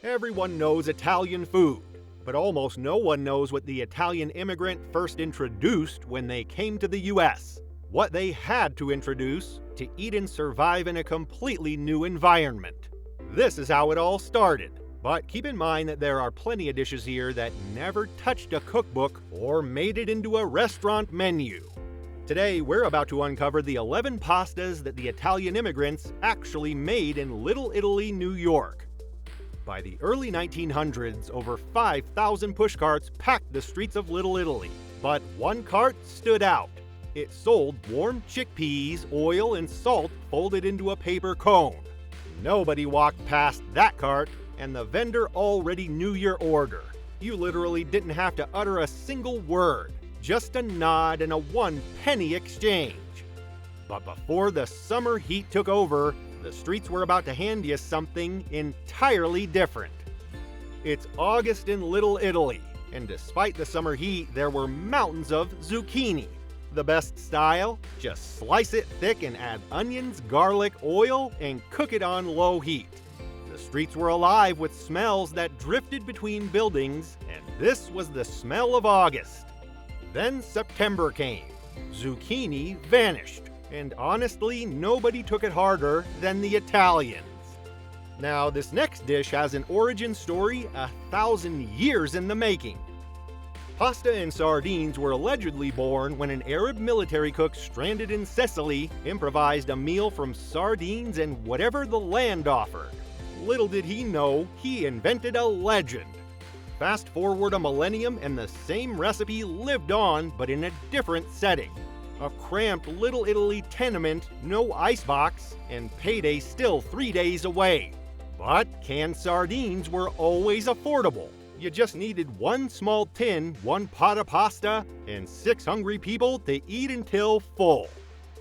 Everyone knows Italian food, but almost no one knows what the Italian immigrant first introduced when they came to the US. What they had to introduce to eat and survive in a completely new environment. This is how it all started. But keep in mind that there are plenty of dishes here that never touched a cookbook or made it into a restaurant menu. Today, we're about to uncover the 11 pastas that the Italian immigrants actually made in Little Italy, New York. By the early 1900s, over 5,000 pushcarts packed the streets of Little Italy. But one cart stood out. It sold warm chickpeas, oil, and salt folded into a paper cone. Nobody walked past that cart, and the vendor already knew your order. You literally didn't have to utter a single word, just a nod and a 1 penny exchange. But before the summer heat took over, the streets were about to hand you something entirely different. It's August in Little Italy, and despite the summer heat, there were mountains of zucchini. The best style? Just slice it thick and add onions, garlic, oil, and cook it on low heat. The streets were alive with smells that drifted between buildings, and this was the smell of August. Then September came. Zucchini vanished, and honestly, nobody took it harder than the Italians. Now, this next dish has an origin story 1,000 years in the making. Pasta and sardines were allegedly born when an Arab military cook stranded in Sicily improvised a meal from sardines and whatever the land offered. Little did he know, he invented a legend. Fast forward a millennium and the same recipe lived on, but in a different setting. A cramped Little Italy tenement, no icebox, and payday still 3 days away. But canned sardines were always affordable. You just needed one small tin, one pot of pasta, and 6 hungry people to eat until full.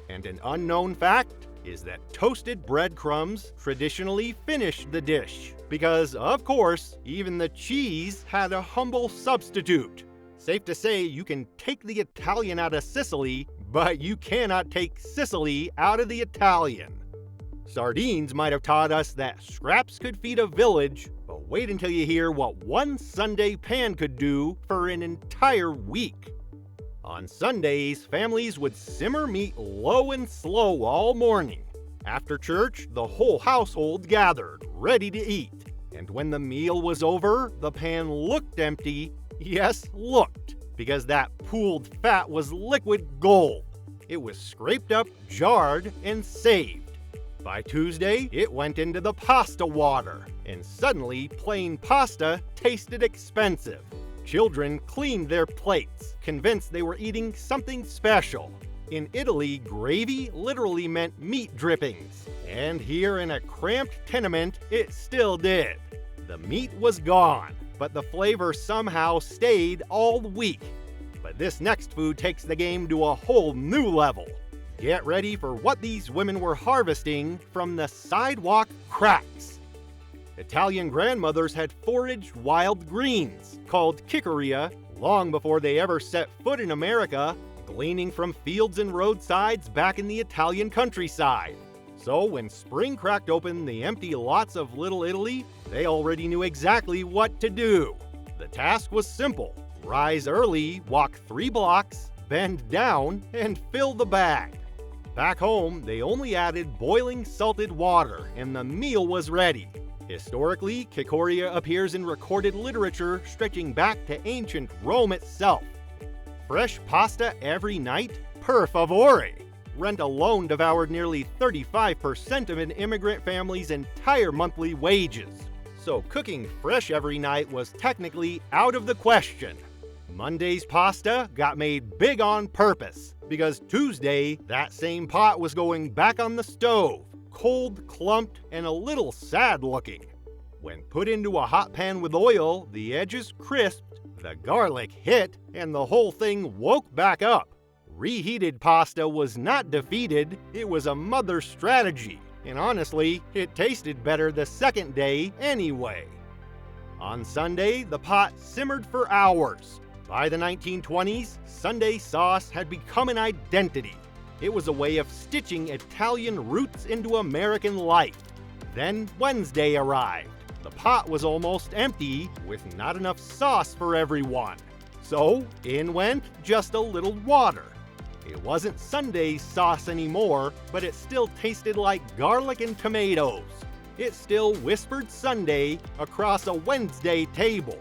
And an unknown fact is that toasted breadcrumbs traditionally finished the dish. Because, of course, even the cheese had a humble substitute. Safe to say you can take the Italian out of Sicily, but you cannot take Sicily out of the Italian. Sardines might have taught us that scraps could feed a village, but wait until you hear what one Sunday pan could do for an entire week. On Sundays, families would simmer meat low and slow all morning. After church, the whole household gathered, ready to eat. And when the meal was over, the pan looked empty. Yes, looked, because that pooled fat was liquid gold. It was scraped up, jarred, and saved. By Tuesday, it went into the pasta water, and suddenly plain pasta tasted expensive. Children cleaned their plates, convinced they were eating something special. In Italy, gravy literally meant meat drippings, and here in a cramped tenement, it still did. The meat was gone, but the flavor somehow stayed all week. But this next food takes the game to a whole new level. Get ready for what these women were harvesting from the sidewalk cracks. Italian grandmothers had foraged wild greens, called Kickeria, long before they ever set foot in America, gleaning from fields and roadsides back in the Italian countryside. So when spring cracked open the empty lots of Little Italy, they already knew exactly what to do. The task was simple. Rise early, walk 3 blocks, bend down, and fill the bag. Back home, they only added boiling salted water, and the meal was ready. Historically, Kickeria appears in recorded literature stretching back to ancient Rome itself. Fresh pasta every night? Per favore! Rent alone devoured nearly 35% of an immigrant family's entire monthly wages. So cooking fresh every night was technically out of the question. Monday's pasta got made big on purpose, because Tuesday, that same pot was going back on the stove, cold, clumped, and a little sad looking. When put into a hot pan with oil, the edges crisped, the garlic hit, and the whole thing woke back up. Reheated pasta was not defeated, it was a mother strategy, and honestly, it tasted better the second day anyway. On Sunday, the pot simmered for hours. By the 1920s, Sunday sauce had become an identity. It was a way of stitching Italian roots into American life. Then Wednesday arrived. The pot was almost empty, with not enough sauce for everyone. So in went just a little water. It wasn't Sunday's sauce anymore, but it still tasted like garlic and tomatoes. It still whispered Sunday across a Wednesday table.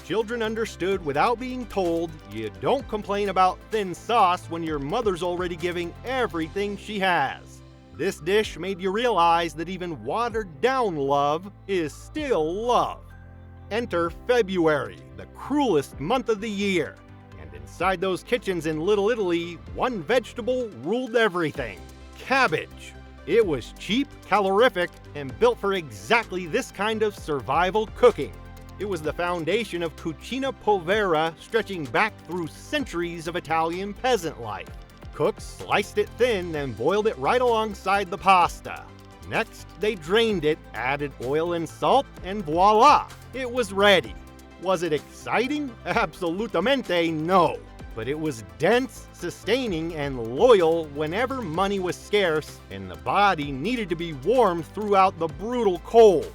Children understood without being told, you don't complain about thin sauce when your mother's already giving everything she has. This dish made you realize that even watered-down love is still love. Enter February, the cruelest month of the year. And inside those kitchens in Little Italy, one vegetable ruled everything: cabbage. It was cheap, calorific, and built for exactly this kind of survival cooking. It was the foundation of cucina povera, stretching back through centuries of Italian peasant life. Cooks sliced it thin and boiled it right alongside the pasta. Next, they drained it, added oil and salt, and voila! It was ready. Was it exciting? Absolutamente no. But it was dense, sustaining, and loyal whenever money was scarce and the body needed to be warmed throughout the brutal cold.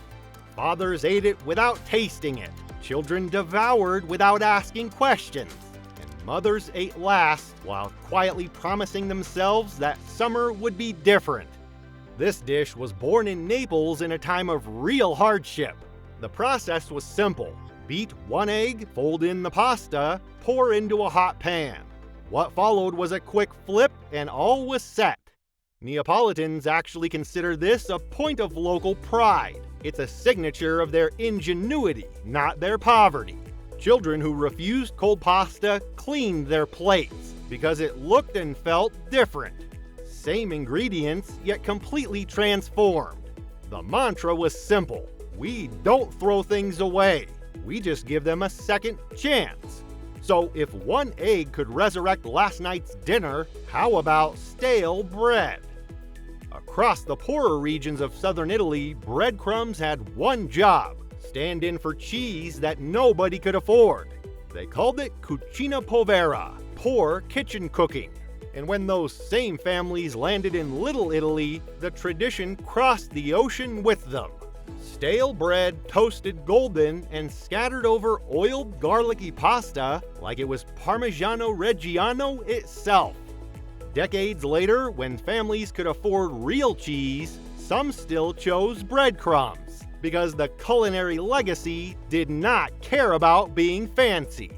Fathers ate it without tasting it. Children devoured without asking questions. And mothers ate last while quietly promising themselves that summer would be different. This dish was born in Naples in a time of real hardship. The process was simple. Beat one egg, fold in the pasta, pour into a hot pan. What followed was a quick flip and all was set. Neapolitans actually consider this a point of local pride. It's a signature of their ingenuity, not their poverty. Children who refused cold pasta cleaned their plates because it looked and felt different. Same ingredients, yet completely transformed. The mantra was simple: we don't throw things away. We just give them a second chance. So if one egg could resurrect last night's dinner, how about stale bread? Across the poorer regions of southern Italy, breadcrumbs had one job: stand in for cheese that nobody could afford. They called it cucina povera, poor kitchen cooking. And when those same families landed in Little Italy, the tradition crossed the ocean with them. Stale bread toasted golden and scattered over oiled garlicky pasta like it was Parmigiano Reggiano itself. Decades later, when families could afford real cheese, some still chose breadcrumbs because the culinary legacy did not care about being fancy.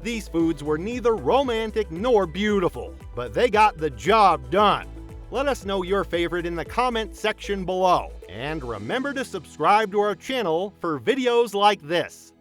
These foods were neither romantic nor beautiful, but they got the job done. Let us know your favorite in the comment section below. And remember to subscribe to our channel for videos like this.